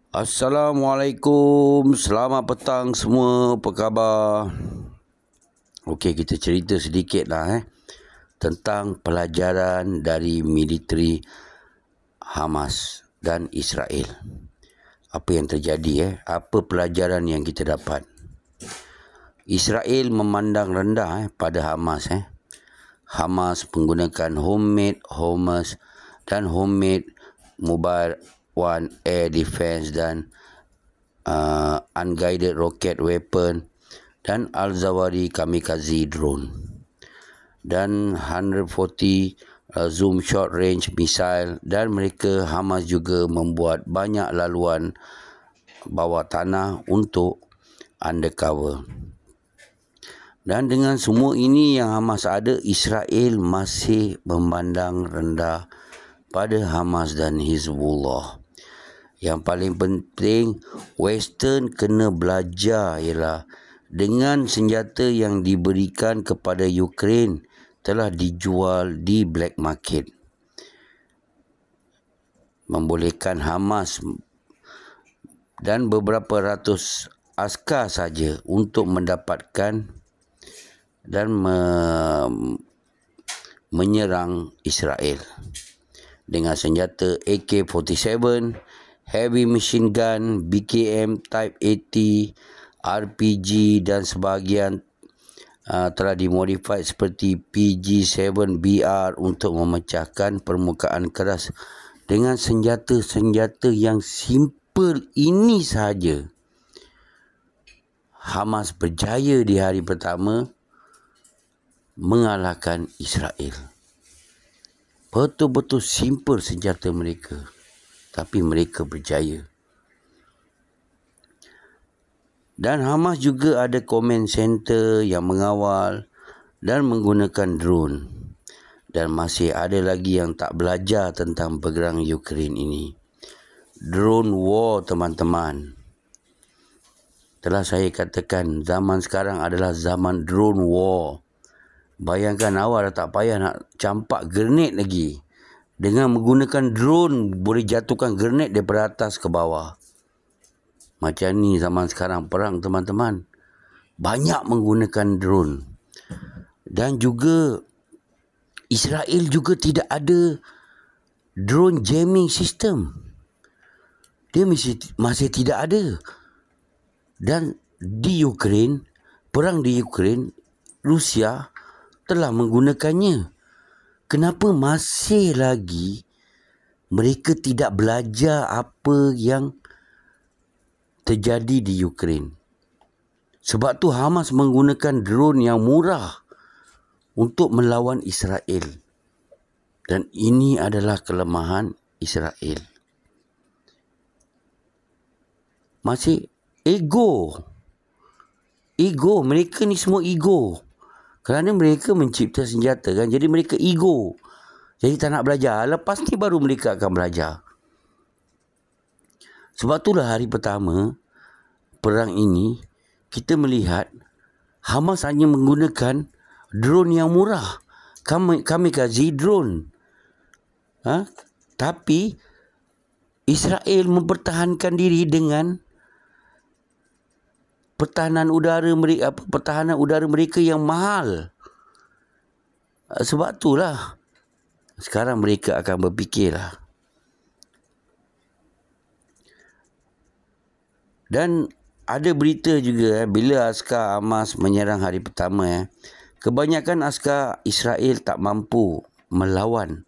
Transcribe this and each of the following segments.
Assalamualaikum, selamat petang semua, apa khabar? Okey, kita cerita sedikit lah tentang pelajaran dari militeri Hamas dan Israel. Apa yang terjadi apa pelajaran yang kita dapat? Israel memandang rendah pada Hamas Hamas menggunakan homemade HIMARS dan homemade Mobile One Air Defense dan unguided rocket weapon dan Al-Zawahri kamikaze drone dan 140 zoom short range missile, dan mereka Hamas juga membuat banyak laluan bawah tanah untuk undercover. Dan dengan semua ini yang Hamas ada, Israel masih memandang rendah pada Hamas dan Hizbullah. Yang paling penting, Western kena belajar ialah dengan senjata yang diberikan kepada Ukraine telah dijual di black market, membolehkan Hamas dan beberapa ratus askar saja untuk mendapatkan dan menyerang Israel dengan senjata AK-47, heavy machine gun, BKM Type 80, RPG dan sebahagian telah dimodified seperti PG-7BR untuk memecahkan permukaan keras. Dengan senjata-senjata yang simple ini sahaja, Hamas berjaya di hari pertama mengalahkan Israel. Betul-betul simple senjata mereka, tapi mereka berjaya. Dan Hamas juga ada command center yang mengawal dan menggunakan drone. Dan masih ada lagi yang tak belajar tentang perang Ukraine ini. Drone war, teman-teman. Telah saya katakan, zaman sekarang adalah zaman drone war. Bayangkan, awak dah tak payah nak campak grenade lagi. Dengan menggunakan drone, boleh jatuhkan grenade daripada atas ke bawah. Macam ni zaman sekarang perang, teman-teman. Banyak menggunakan drone. Dan juga Israel juga tidak ada drone jamming system. Dia masih tidak ada. Dan di Ukraine, perang di Ukraine, Rusia telah menggunakannya. Kenapa masih lagi mereka tidak belajar apa yang terjadi di Ukraine? Sebab tu Hamas menggunakan drone yang murah untuk melawan Israel. Dan ini adalah kelemahan Israel. Masih ego. Mereka ni semua ego. Kerana mereka mencipta senjata kan, jadi mereka ego. Jadi tak nak belajar. Lepas ni baru mereka akan belajar. Sebab itulah hari pertama perang ini, kita melihat Hamas hanya menggunakan drone yang murah. Kamikaze drone. Tapi Israel mempertahankan diri dengan pertahanan udara mereka yang mahal. Sebab itulah sekarang mereka akan berfikirlah. Dan ada berita juga bila askar Hamas menyerang hari pertama kebanyakan askar Israel tak mampu melawan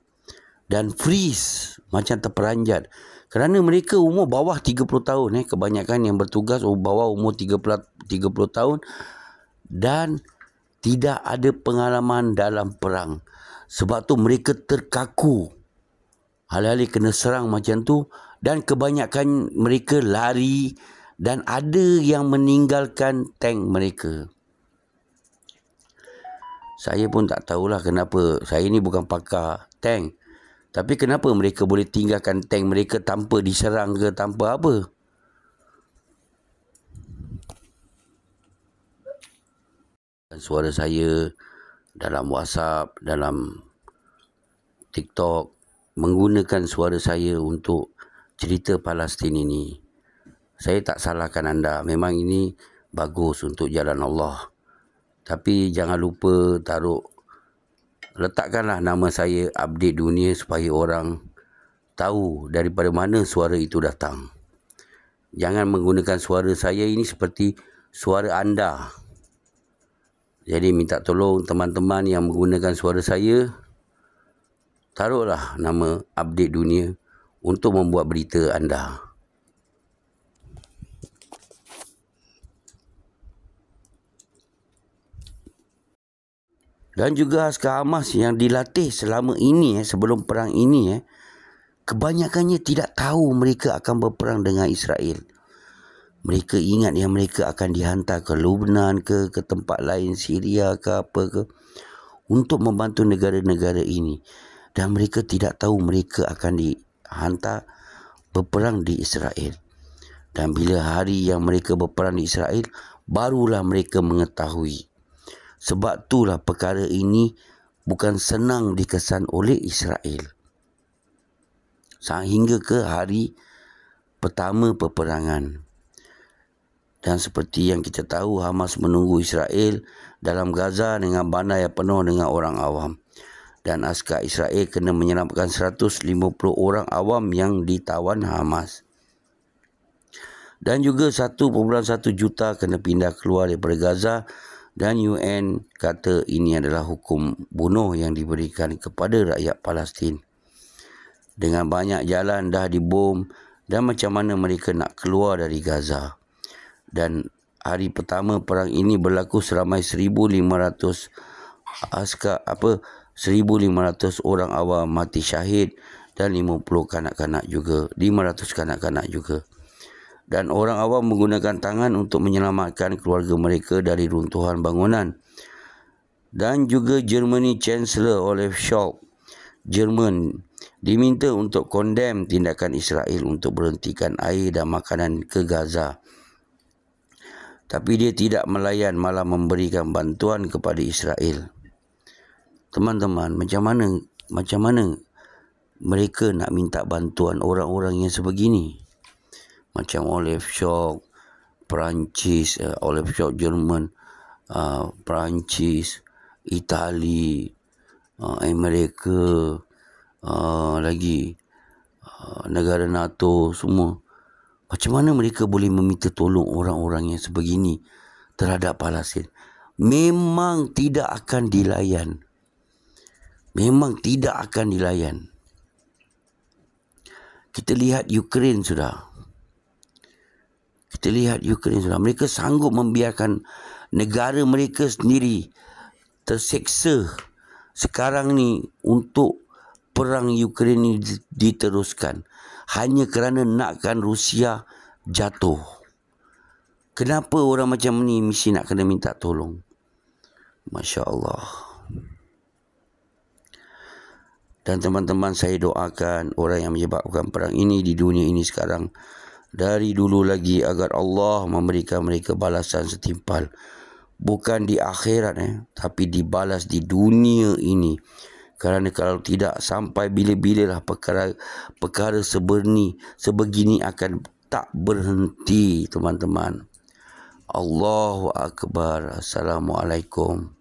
dan freeze macam terperanjat. Kerana mereka umur bawah 30 tahun kebanyakan yang bertugas bawah umur 30 tahun dan tidak ada pengalaman dalam perang. Sebab tu mereka terkaku. Alih-alih kena serang macam tu, dan kebanyakan mereka lari dan ada yang meninggalkan tank mereka. Saya pun tak tahulah kenapa. Saya ni bukan pakar tank. Tapi kenapa mereka boleh tinggalkan tank mereka tanpa diserang ke tanpa apa? Suara saya dalam WhatsApp, dalam TikTok, menggunakan suara saya untuk cerita Palestin ini. Saya tak salahkan anda. Memang ini bagus untuk jalan Allah. Tapi jangan lupa letakkanlah nama saya Update Dunia supaya orang tahu daripada mana suara itu datang. Jangan menggunakan suara saya ini seperti suara anda. Jadi minta tolong teman-teman yang menggunakan suara saya, taruhlah nama Update Dunia untuk membuat berita anda. Dan juga askar Hamas yang dilatih selama ini, sebelum perang ini, kebanyakannya tidak tahu mereka akan berperang dengan Israel. Mereka ingat yang mereka akan dihantar ke Lebanon ke tempat lain, Syria ke apa ke, untuk membantu negara-negara ini. Dan mereka tidak tahu mereka akan dihantar berperang di Israel. Dan bila hari yang mereka berperang di Israel, barulah mereka mengetahui. Sebab itulah perkara ini bukan senang dikesan oleh Israel. Sehingga ke hari pertama peperangan. Dan seperti yang kita tahu, Hamas menunggu Israel dalam Gaza dengan bandar yang penuh dengan orang awam. Dan askar Israel kena menyelamatkan 150 orang awam yang ditawan Hamas. Dan juga 1.1 juta kena pindah keluar daripada Gaza. Dan UN kata ini adalah hukum bunuh yang diberikan kepada rakyat Palestin. Dengan banyak jalan dah dibom, dan macam mana mereka nak keluar dari Gaza. Dan hari pertama perang ini berlaku seramai 1,500 1,500 orang awam mati syahid dan 50 kanak-kanak juga, 500 kanak-kanak juga. Dan orang awam menggunakan tangan untuk menyelamatkan keluarga mereka dari runtuhan bangunan. Dan juga Germany Chancellor Olaf Scholz, Jerman, diminta untuk condemn tindakan Israel untuk berhentikan air dan makanan ke Gaza. Tapi dia tidak melayan, malah memberikan bantuan kepada Israel. Teman-teman, macam mana mereka nak minta bantuan orang-orang yang sebegini? Macam Olaf Scholz, Perancis, Olaf Scholz Jerman, Perancis, Itali, Amerika, lagi negara NATO semua. Macam mana mereka boleh meminta tolong orang-orang yang sebegini terhadap Palestin? Memang tidak akan dilayan. Kita lihat Ukraine sudah. Mereka sanggup membiarkan negara mereka sendiri terseksa sekarang ni untuk perang Ukraine ini diteruskan. Hanya kerana nakkan Rusia jatuh. Kenapa orang macam ni mesti nak kena minta tolong? Masya Allah. Dan teman-teman, saya doakan orang yang menyebabkan perang ini di dunia ini sekarang, dari dulu lagi, agar Allah memberikan mereka balasan setimpal. Bukan di akhirat, tapi dibalas di dunia ini. Kerana kalau tidak, sampai bila-bilalah perkara sebegini akan tak berhenti, teman-teman. Allahu Akbar. Assalamualaikum.